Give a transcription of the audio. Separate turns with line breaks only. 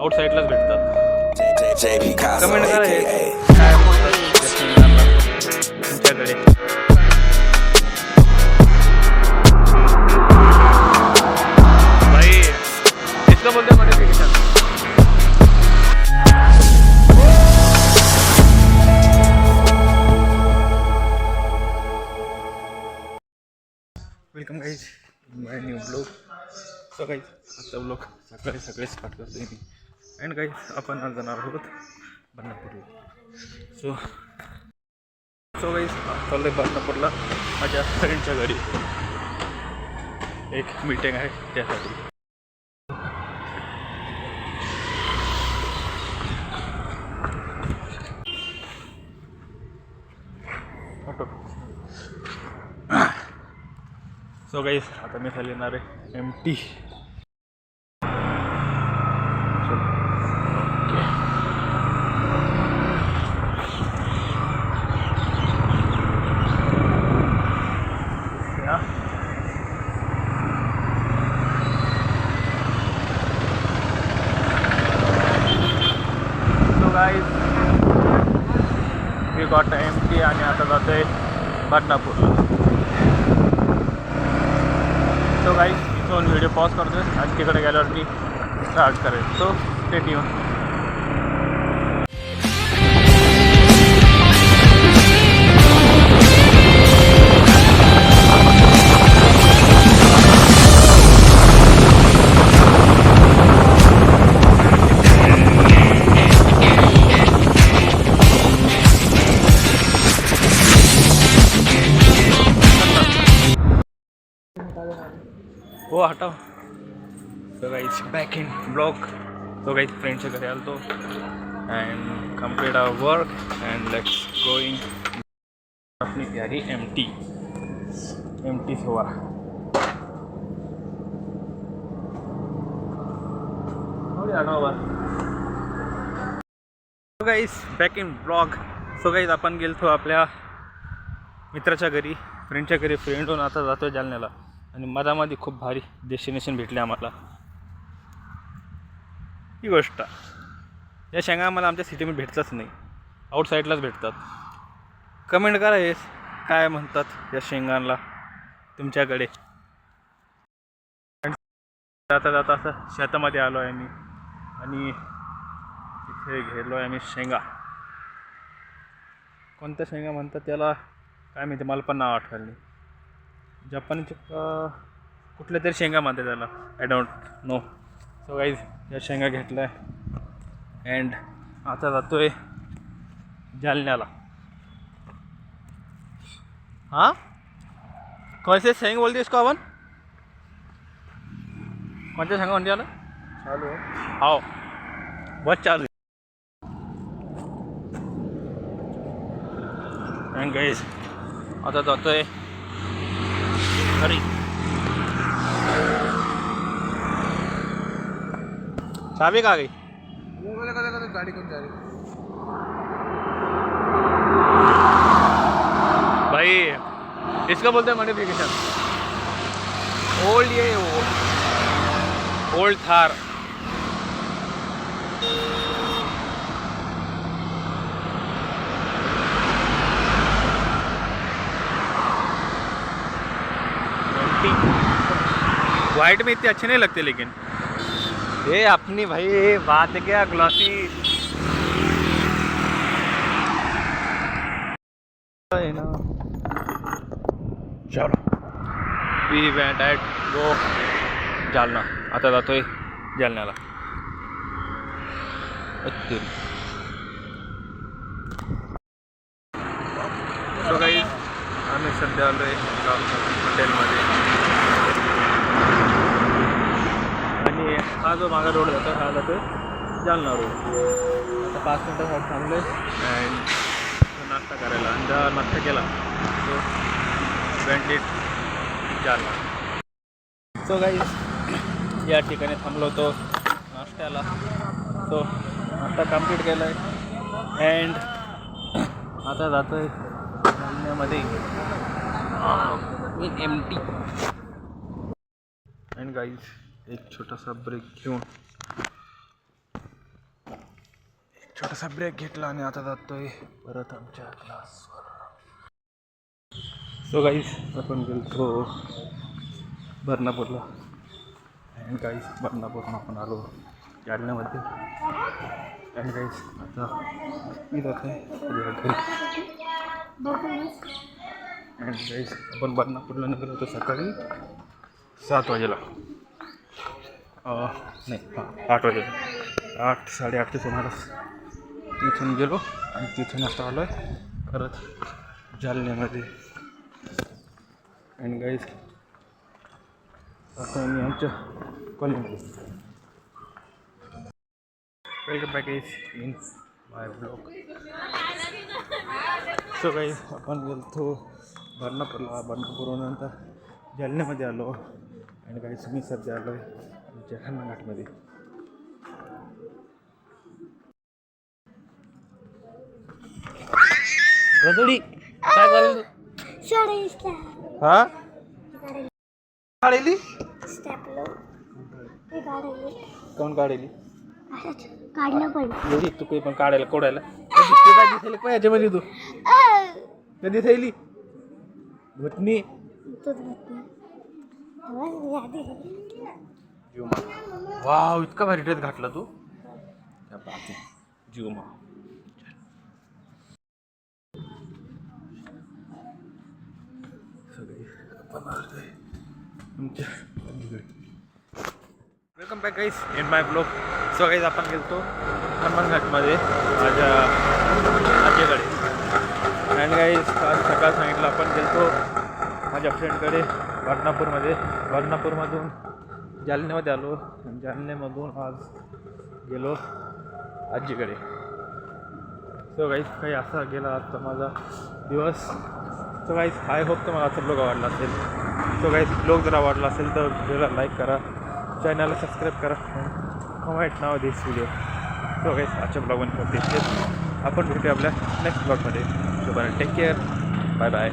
आउटसाईडलाच भेटतात. कमेंट करा हे
JP
काय म्हणतात तुमच्याकडे. भाई इसका बोलते मॉडिफिकेशन. वेलकम गाईज माय न्यू ब्लॉग. सो गाईज आजचा ब्लॉग सकाळी स्टार्ट करतो मी. अँड गाईज आपण आज जाणार आहोत बदनापूरला. सो गाईज चाललो आहे बदनापूरला माझ्या फ्रेंडच्या घरी. एक मीटिंग आहे त्यासाठी. सो गाईज आता मी खाली येणार आहे MT. गाईज मी गॉट MT आणि आता जातोय बदनापूरला. सो गाईज इथून व्हिडिओ पॉज करतोय आणि तिकडे गेल्यावरती स्टार्ट करेल. So stay tuned. हो हटाव. So guys back in blog. So guys फ्रेंडच्या घरी आलो and complete our work and let's going अपनी प्यारी MT हुआ. So guys back in blog. So guys आपण गेलो आपल्या मित्राच्या घरी, फ्रेंडच्या घरी. फ्रेंड होऊन आता जातो जालन्याला. आणि मधामध्ये खूप भारी डेस्टिनेशन भेटले आम्हाला. ही गोष्ट या शेंगा आम्हाला आमच्या सिटीमध्ये भेटतच नाही, आउटसाईडलाच भेटतात. कमेंट करा हे काय म्हणतात या शेंगांना तुमच्याकडे. जाता जाता असं शेतामध्ये आलो आहे आम्ही आणि इथे घेरलो आहे आम्ही शेंगा. कोणत्या शेंगा म्हणतात त्याला काय माहिती, मला पण नाव आठवलं नाही. जपानचे कुठल्या तरी शेंगा म्हणते त्याला, I don't know. So guys या शेंगा घेतल्या अँड आता जातोय जालन्याला. हाँ कैसे शेंग बोलते इसको आपण, कोणत्या शेंगा म्हणते याला? चालू आहे हो बस चालू. अँड गाईज आता जातोय घरी. चाबी कहाँ गई?
गाड़ी कौन जा रही?
भाई इसका बोलते हैं मॉडिफिकेशन. ओल्ड ये ओल्ड थार. वाइट में इतने अच्छे नहीं लगते लेकिन ये अपनी भाई बात क्या ग्लॉसी है ना. चलो वी वेंट एट गो जालना. आता जातोय जालन्याला. सो गाईज आम्ही सध्या आलो आहे हॉटेलमध्ये. आणि हा जो मागा रोड जातो हा जातो जालना रोड. आता 5 मिनटासाठी थांबलो आहे अँड नाश्ता करायला. आणि जेव्हा नाश्ता केला तो went it Jalna. So guys या ठिकाणी थांबलो होतो नाश्त्याला. सो नाश्ता कंप्लीट केला आहे अँड आता जातो आहे जालन्यामध्ये MT. अँड गाईज एक छोटासा ब्रेक घेऊन छोटासा ब्रेक घेतला आणि आता जातोय परत आमच्या क्लासवर. सो गाईस आपण गेलो बदनापूरला आणि गाईस बदनापूरला आपण आलो जालन्यामध्ये. आणि गाईस आता मी जात आहे घरी. आणि गाईस आपण बदनापूरला निघालो होतो सकाळी 7 वाजेला. नाही 8 वाजेला 8 साडेआठच्या सुमारास तिथून गेलो आणि तिथून आता आलो आहे परत जालन्यामध्ये. आणि गाईज आता मी आमच्या कॉलेजमध्ये. Welcome back guys in my blog. So guys आपण गेलो बदनापूरला. बदनापूरनंतर जालन्यामध्ये आलो. आणि गाईज मी सध्या आलो आहे आमच्या हनुमानघाटमध्ये. गजडी काय करेल हा काढली कोण काढली
काढलं पण
तू काही पण काढायला कोडायला कधी याच्यामध्ये तू कधी थैली भुतनी वाव इतका भारी ड्रेस घातला तू जीवमा. Welcome back guys in my blog. So guys आपण गेलो हनुमानघाटमध्ये माझ्या आजीकडे. आणि गाईज आज सकाळ सांगितलं आपण गेलो माझ्या फ्रेंडकडे बदनापूरमध्ये. बदनापूरमधून जालन्यामध्ये आलो. जालन्यामधून आज गेलो आजीकडे. सो गाईज काही असा गेला आजचा माझा दिवस. सो गाईज आय होप तुम्हाला आजचा ब्लॉग आवडला असेल. सो गाईज ब्लॉग जर आवडला असेल तर व्हिडिओला लाईक करा, चॅनलला सबस्क्राईब करा, comment now this video. So guys आजच्या ब्लॉगमध्ये करते आपण भेटूया आपल्या नेक्स्ट ब्लॉगमध्ये. So take care, bye bye.